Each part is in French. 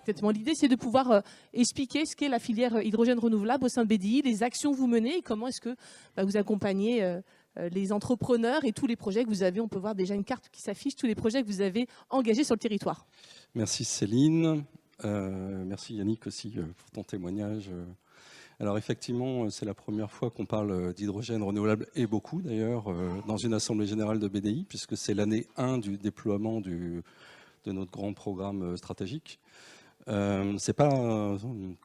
exactement. L'idée, c'est de pouvoir expliquer ce qu'est la filière hydrogène renouvelable au sein de BDI, les actions que vous menez et comment est-ce que vous accompagnez les entrepreneurs et tous les projets que vous avez. On peut voir déjà une carte qui s'affiche, tous les projets que vous avez engagés sur le territoire. Merci Céline. Merci Yannick aussi pour ton témoignage. Alors effectivement, c'est la première fois qu'on parle d'hydrogène renouvelable, et beaucoup d'ailleurs, dans une assemblée générale de BDI, puisque c'est l'année 1 du déploiement de notre grand programme stratégique. C'est pas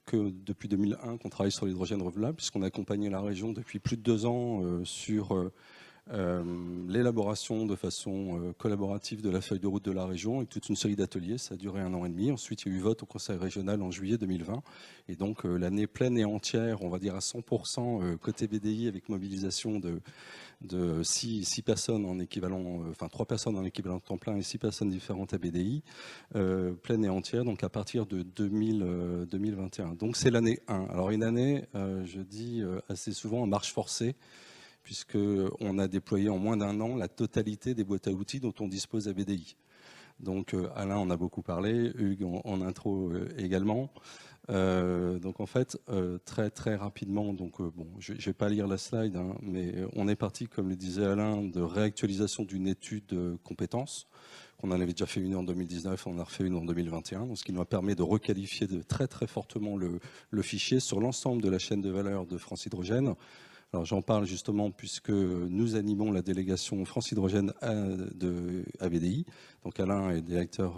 que depuis 2001 qu'on travaille sur l'hydrogène renouvelable, puisqu'on a accompagné la région depuis plus de 2 ans sur l'élaboration de façon collaborative de la feuille de route de la région avec toute une série d'ateliers. Ça a duré 1 an et demi. Ensuite, il y a eu vote au Conseil régional en juillet 2020. Et donc, l'année pleine et entière, on va dire à 100% côté BDI, avec mobilisation de 6 personnes en équivalent, enfin 3 personnes en équivalent temps plein et 6 personnes différentes à BDI, pleine et entière, donc à partir de 2021. Donc, c'est l'année 1. Alors, une année, je dis assez souvent en marche forcée, puisqu'on a déployé en moins d'1 an la totalité des boîtes à outils dont on dispose à BDI. Donc Alain en a beaucoup parlé, Hugues en intro également. Donc en fait, très rapidement, donc bon, je ne vais pas lire la slide, hein, mais on est parti, comme le disait Alain, de réactualisation d'une étude de compétences. On en avait déjà fait une en 2019, on en a refait une en 2021, donc ce qui nous a permis de requalifier très fortement le fichier sur l'ensemble de la chaîne de valeur de France Hydrogène. Alors j'en parle justement puisque nous animons la délégation France Hydrogène à BDI. Donc Alain est directeur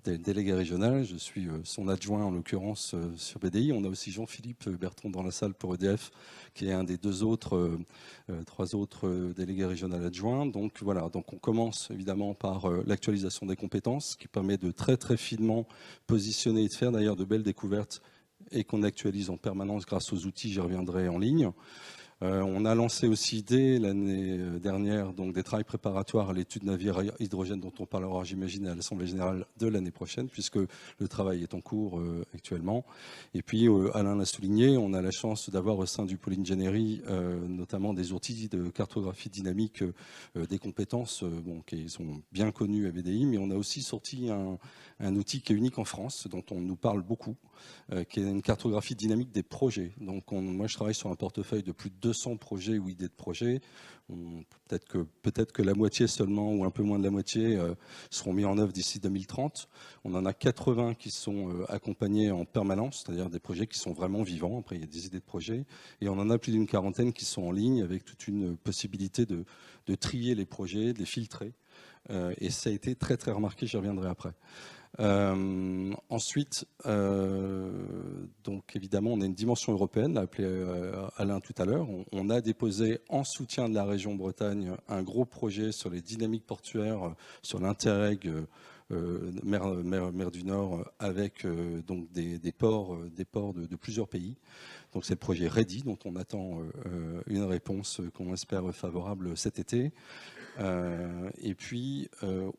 délégué régional, je suis son adjoint en l'occurrence sur BDI. On a aussi Jean-Philippe Berton dans la salle pour EDF, qui est un des 3 autres délégués régionaux adjoints. Donc voilà, donc on commence évidemment par l'actualisation des compétences, qui permet de très finement positionner et de faire d'ailleurs de belles découvertes et qu'on actualise en permanence grâce aux outils, j'y reviendrai, en ligne. On a lancé aussi dès l'année dernière donc des travaux préparatoires à l'étude navire hydrogène dont on parlera, j'imagine, à l'Assemblée générale de l'année prochaine, puisque le travail est en cours actuellement. Et puis, Alain l'a souligné, on a la chance d'avoir au sein du pôle ingénierie notamment des outils de cartographie dynamique des compétences qui sont bien connus à BDI, mais on a aussi sorti un outil qui est unique en France, dont on nous parle beaucoup, qui est une cartographie dynamique des projets. Donc moi, je travaille sur un portefeuille de plus de 200 projets ou idées de projets. Peut-être que la moitié seulement, ou un peu moins de la moitié, seront mis en œuvre d'ici 2030. On en a 80 qui sont accompagnés en permanence, c'est-à-dire des projets qui sont vraiment vivants. Après, il y a des idées de projets. Et on en a plus d'une quarantaine qui sont en ligne, avec toute une possibilité de trier les projets, de les filtrer. Et ça a été très remarqué, j'y reviendrai après. Ensuite, donc évidemment, on a une dimension européenne, l'a appelé Alain tout à l'heure. On a déposé en soutien de la région Bretagne un gros projet sur les dynamiques portuaires, sur l'Interreg mer du Nord, avec donc des ports de plusieurs pays. Donc c'est le projet READY, dont on attend une réponse qu'on espère favorable cet été. Et puis,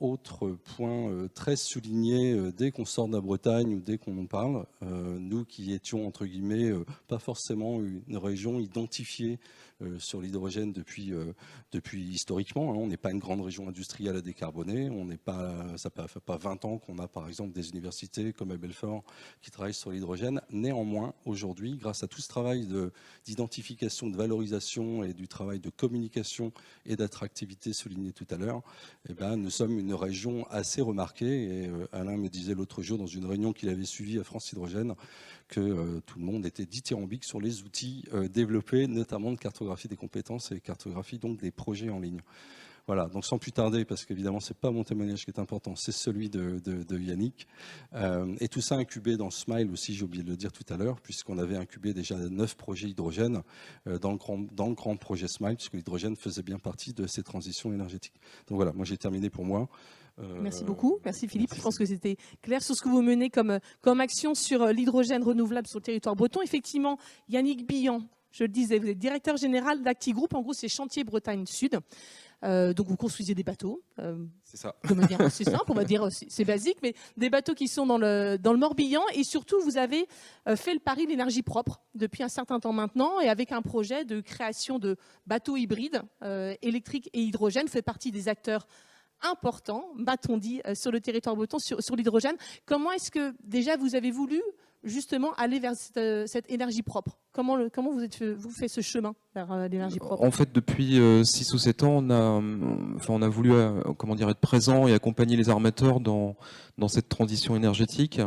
autre point très souligné, dès qu'on sort de la Bretagne ou dès qu'on en parle, nous qui étions, entre guillemets, pas forcément une région identifiée sur l'hydrogène depuis historiquement, hein, on n'est pas une grande région industrielle à décarboner, ça fait pas 20 ans qu'on a par exemple des universités comme à Belfort qui travaillent sur l'hydrogène. Néanmoins, aujourd'hui, grâce à tout ce travail d'identification, de valorisation et du travail de communication et d'attractivité souligné tout à l'heure, eh ben, nous sommes une région assez remarquée. Et Alain me disait l'autre jour dans une réunion qu'il avait suivie à France Hydrogène que tout le monde était dithyrambique sur les outils développés, notamment de cartographie des compétences et cartographie donc des projets en ligne. Voilà, donc sans plus tarder, parce qu'évidemment, ce n'est pas mon témoignage qui est important, c'est celui de Yannick. Et tout ça incubé dans Smile aussi, j'ai oublié de le dire tout à l'heure, puisqu'on avait incubé déjà 9 projets hydrogène dans le grand projet Smile, puisque l'hydrogène faisait bien partie de ces transitions énergétiques. Donc voilà, moi j'ai terminé pour moi. Merci beaucoup. Merci Philippe. Merci. Je pense que c'était clair sur ce que vous menez comme action sur l'hydrogène renouvelable sur le territoire breton. Effectivement, Yannick Billan, je le disais, vous êtes directeur général d'Acti Group. En gros, c'est Chantier Bretagne Sud. Donc vous construisez des bateaux. C'est ça. De manière assez simple, on va dire, c'est basique, mais des bateaux qui sont dans le Morbihan. Et surtout, vous avez fait le pari de l'énergie propre depuis un certain temps maintenant, et avec un projet de création de bateaux hybrides électriques et hydrogène, vous faites partie des acteurs important, m'a-t-on dit, sur le territoire breton, sur l'hydrogène. Comment est-ce que déjà vous avez voulu justement aller vers cette énergie propre? Comment vous faites ce chemin vers l'énergie propre? En fait, depuis 6 ou 7 ans, on a voulu être présent et accompagner les armateurs dans cette transition énergétique.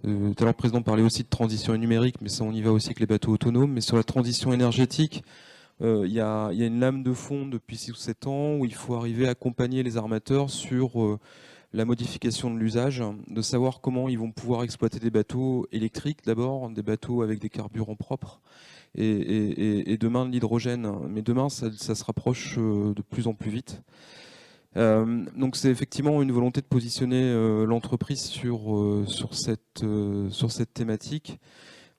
Tout à l'heure, le président parlait aussi de transition numérique, mais ça, on y va aussi avec les bateaux autonomes. Mais sur la transition énergétique, il y a une lame de fond depuis 6 ou 7 ans où il faut arriver à accompagner les armateurs sur la modification de l'usage, de savoir comment ils vont pouvoir exploiter des bateaux électriques d'abord, des bateaux avec des carburants propres, et demain de l'hydrogène. Mais demain, ça se rapproche de plus en plus vite. Donc c'est effectivement une volonté de positionner l'entreprise sur cette thématique.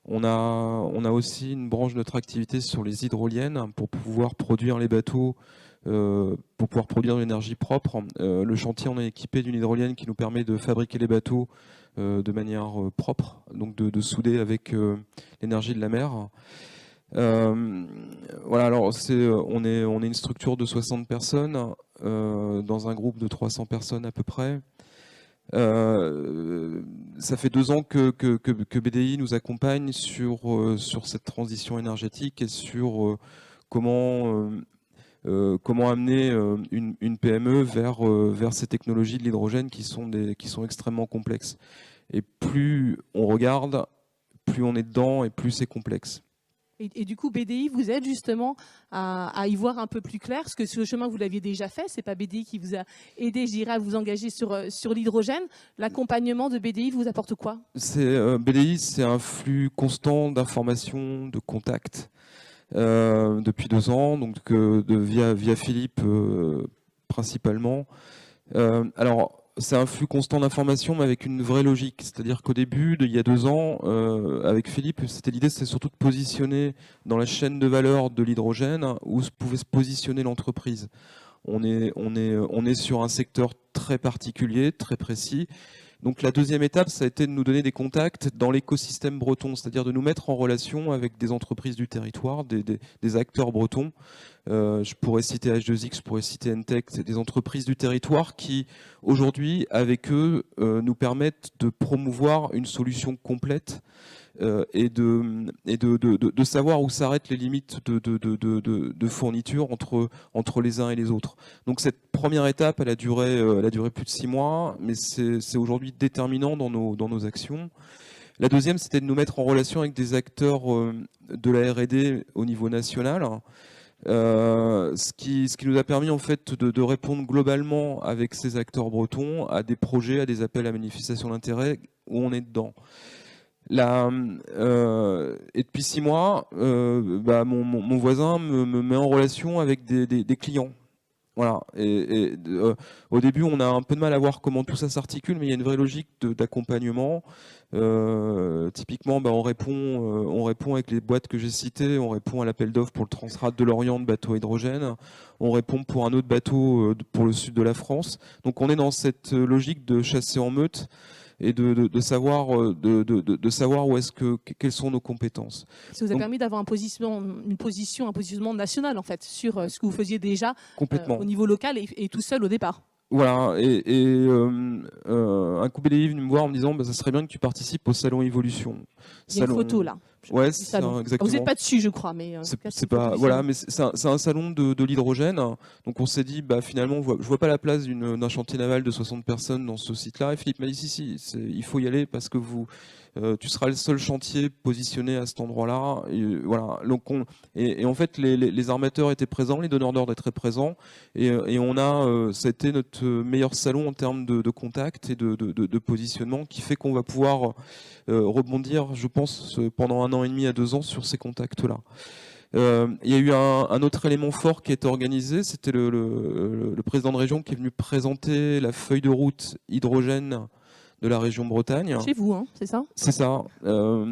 On a aussi une branche de notre activité sur les hydroliennes pour pouvoir produire les bateaux, pour pouvoir produire de l'énergie propre. Le chantier, on est équipé d'une hydrolienne qui nous permet de fabriquer les bateaux de manière propre, donc de souder avec l'énergie de la mer. Voilà, alors on est une structure de 60 personnes dans un groupe de 300 personnes à peu près. Ça fait 2 ans que BDI nous accompagne sur cette transition énergétique et sur comment amener une PME vers ces technologies de l'hydrogène qui sont extrêmement complexes. Et plus on regarde, plus on est dedans et plus c'est complexe. Et du coup, BDI vous aide justement à y voir un peu plus clair, parce que ce chemin, vous l'aviez déjà fait. C'est pas BDI qui vous a aidé, je dirais, à vous engager sur l'hydrogène. L'accompagnement de BDI vous apporte quoi? BDI, c'est un flux constant d'informations, de contacts depuis 2 ans, donc via Philippe principalement. Alors, c'est un flux constant d'informations, mais avec une vraie logique. C'est-à-dire qu'au début, il y a 2 ans, avec Philippe, l'idée, c'était surtout de positionner dans la chaîne de valeur de l'hydrogène où pouvait se positionner l'entreprise. On est sur un secteur très particulier, très précis. Donc la deuxième étape, ça a été de nous donner des contacts dans l'écosystème breton, c'est-à-dire de nous mettre en relation avec des entreprises du territoire, des acteurs bretons. Je pourrais citer H2X, je pourrais citer Entech, c'est des entreprises du territoire qui, aujourd'hui, avec eux, nous permettent de promouvoir une solution complète et de savoir où s'arrêtent les limites de fourniture entre les uns et les autres. Donc cette première étape, elle a duré plus de 6 mois, mais c'est aujourd'hui déterminant dans nos actions. La deuxième, c'était de nous mettre en relation avec des acteurs de la R&D au niveau national, ce qui nous a permis en fait de répondre globalement avec ces acteurs bretons à des projets, à des appels à manifestation d'intérêt où on est dedans. Et depuis 6 mois, mon voisin me met en relation avec des clients. Voilà. Au début, on a un peu de mal à voir comment tout ça s'articule, mais il y a une vraie logique d'accompagnement. Typiquement, on répond avec les boîtes que j'ai citées, on répond à l'appel d'offres pour le Transrad de l'Orient de bateau hydrogène, on répond pour un autre bateau pour le sud de la France. Donc on est dans cette logique de chasser en meute et de savoir où quelles sont nos compétences. Ça vous a permis d'avoir un positionnement national en fait sur ce que vous faisiez déjà au niveau local et tout seul au départ. Voilà, un coup BDI est venu me voir en me disant ça serait bien que tu participes au salon Évolution. Il y a une photo là. Ouais, c'est exactement. Vous n'êtes pas dessus, je crois, mais c'est pas voilà, mais c'est un salon de l'hydrogène. Donc on s'est dit finalement, je vois pas la place d'un chantier naval de 60 personnes dans ce site-là. Et Philippe m'a dit si, il faut y aller parce que tu seras le seul chantier positionné à cet endroit-là. Voilà. Donc et en fait, les armateurs étaient présents, les donneurs d'ordre étaient présents, et ça a été notre meilleur salon en termes de contact et de positionnement, qui fait qu'on va pouvoir rebondir, je pense, pendant 1 an et demi à 2 ans sur ces contacts-là. Il y a eu un autre élément fort qui a été organisé, c'était le président de région qui est venu présenter la feuille de route hydrogène de la région Bretagne. Chez vous, hein, c'est ça? C'est ça. Ça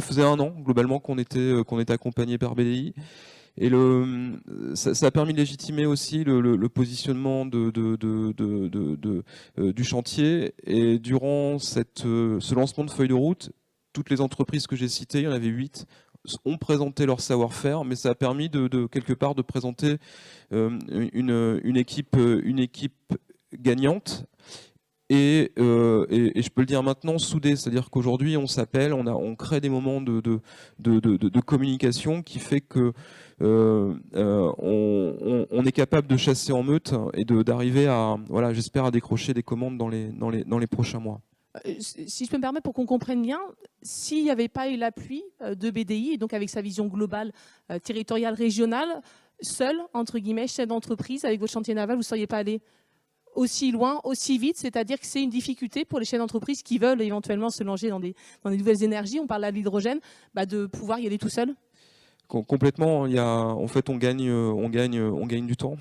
faisait 1 an globalement qu'on était accompagné par BDI. Et ça a permis de légitimer aussi le positionnement du chantier. Et durant ce lancement de feuille de route, toutes les entreprises que j'ai citées, il y en avait 8, ont présenté leur savoir-faire, mais ça a permis de quelque part de présenter une équipe gagnante. Et je peux le dire maintenant, soudée, c'est-à-dire qu'aujourd'hui on s'appelle, on crée des moments de communication qui fait que on est capable de chasser en meute et d'arriver à, voilà, j'espère, à décrocher des commandes dans les prochains mois. Si je peux me permettre, pour qu'on comprenne bien, s'il n'y avait pas eu l'appui de BDI, et donc avec sa vision globale, territoriale, régionale, seul, entre guillemets, chef d'entreprise, avec votre chantier naval, vous ne seriez pas allé aussi loin, aussi vite, c'est-à-dire que c'est une difficulté pour les chefs d'entreprise qui veulent éventuellement se lancer dans des nouvelles énergies, on parle là de l'hydrogène, de pouvoir y aller tout seul. Complètement. En fait, on gagne du temps.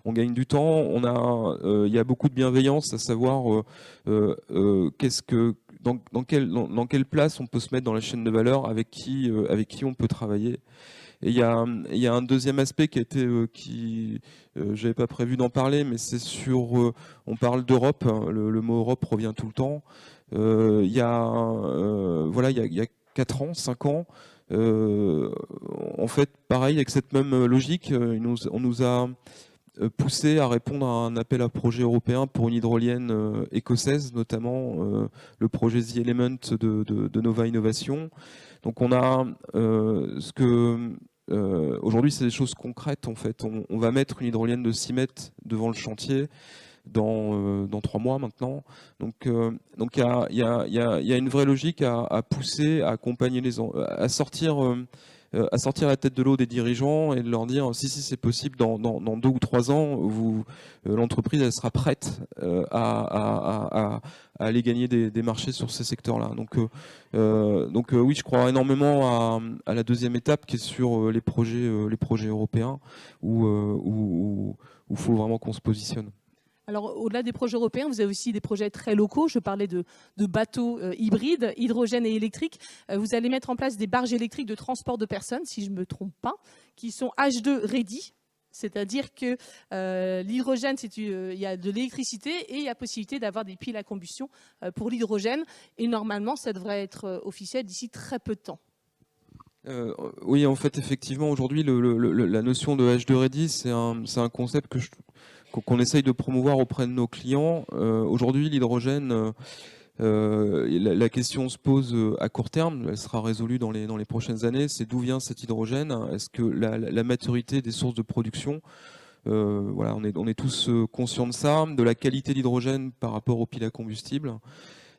On gagne du temps. Il y a beaucoup de bienveillance, à savoir dans quelle place on peut se mettre dans la chaîne de valeur, avec qui on peut travailler. Et il y a un deuxième aspect j'avais pas prévu d'en parler, mais c'est on parle d'Europe, le mot Europe revient tout le temps. Il y a 4 ans, 5 ans, en fait, pareil, avec cette même logique, on nous a poussé à répondre à un appel à projet européen pour une hydrolienne écossaise, notamment le projet The Element de Nova Innovation. Donc on a aujourd'hui, c'est des choses concrètes. En fait, on va mettre une hydrolienne de 6 mètres devant le chantier dans 3 mois maintenant. Donc il y a une vraie logique à pousser, à accompagner à sortir la tête de l'eau des dirigeants et de leur dire si c'est possible, dans 2 ou 3 ans, l'entreprise elle sera prête à aller gagner des marchés sur ces secteurs-là. Donc oui, je crois énormément à la deuxième étape qui est sur les projets européens où il faut vraiment qu'on se positionne. Alors, au-delà des projets européens, vous avez aussi des projets très locaux. Je parlais de bateaux hybrides, hydrogène et électriques. Vous allez mettre en place des barges électriques de transport de personnes, si je ne me trompe pas, qui sont H2 ready. C'est-à-dire que l'hydrogène, il y a de l'électricité et il y a possibilité d'avoir des piles à combustion pour l'hydrogène. Et normalement, ça devrait être officiel d'ici très peu de temps. Oui, en fait, effectivement, aujourd'hui, la notion de H2 ready, c'est un concept qu'on essaye de promouvoir auprès de nos clients. Aujourd'hui, l'hydrogène, la question se pose à court terme, elle sera résolue dans les prochaines années, c'est d'où vient cet hydrogène. Est-ce que la maturité des sources de production, voilà, on est tous conscients de ça, de la qualité de l'hydrogène par rapport aux piles à combustible,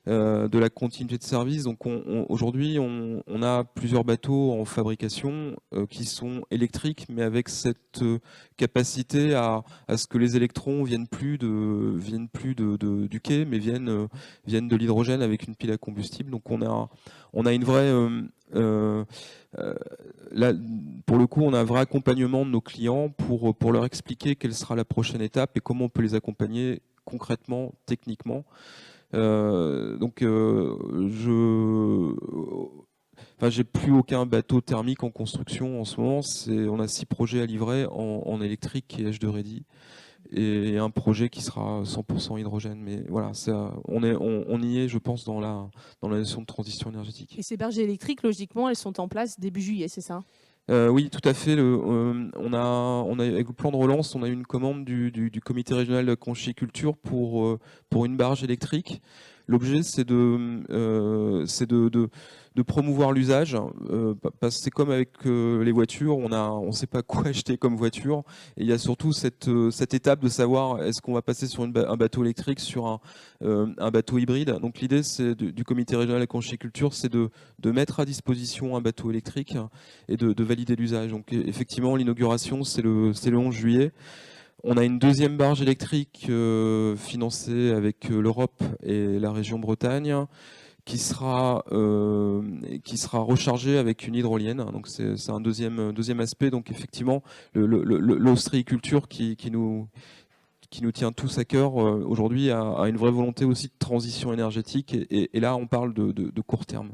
de la continuité de service. Donc aujourd'hui, on a plusieurs bateaux en fabrication qui sont électriques, mais avec cette capacité à ce que les électrons viennent plus du quai, mais viennent de l'hydrogène avec une pile à combustible. Donc on a une vraie là, pour le coup, on a un vrai accompagnement de nos clients pour leur expliquer quelle sera la prochaine étape et comment on peut les accompagner concrètement, techniquement. J'ai plus aucun bateau thermique en construction en ce moment. On a 6 projets à livrer en électrique et H2 ready, et un projet qui sera 100% hydrogène. Mais voilà, on y est, je pense, dans la notion de transition énergétique. Et ces barges électriques, logiquement, elles sont en place début juillet, c'est ça ? Oui, tout à fait. On a avec le plan de relance, on a eu une commande du comité régional de conchyliculture pour une barge électrique. L'objet, c'est de promouvoir l'usage, parce que c'est comme avec les voitures, on ne sait pas quoi acheter comme voiture, et il y a surtout cette étape de savoir est-ce qu'on va passer sur un bateau électrique, sur un bateau hybride. Donc l'idée du comité régional de la conchyliculture, c'est de mettre à disposition un bateau électrique et de valider l'usage. Donc effectivement, l'inauguration, c'est le 11 juillet. On a une deuxième barge électrique financée avec l'Europe et la région Bretagne, qui sera rechargée avec une hydrolienne. Donc c'est un deuxième aspect. Donc effectivement, l'ostréiculture qui nous tient tous à cœur aujourd'hui a une vraie volonté aussi de transition énergétique. Et là, on parle de court terme.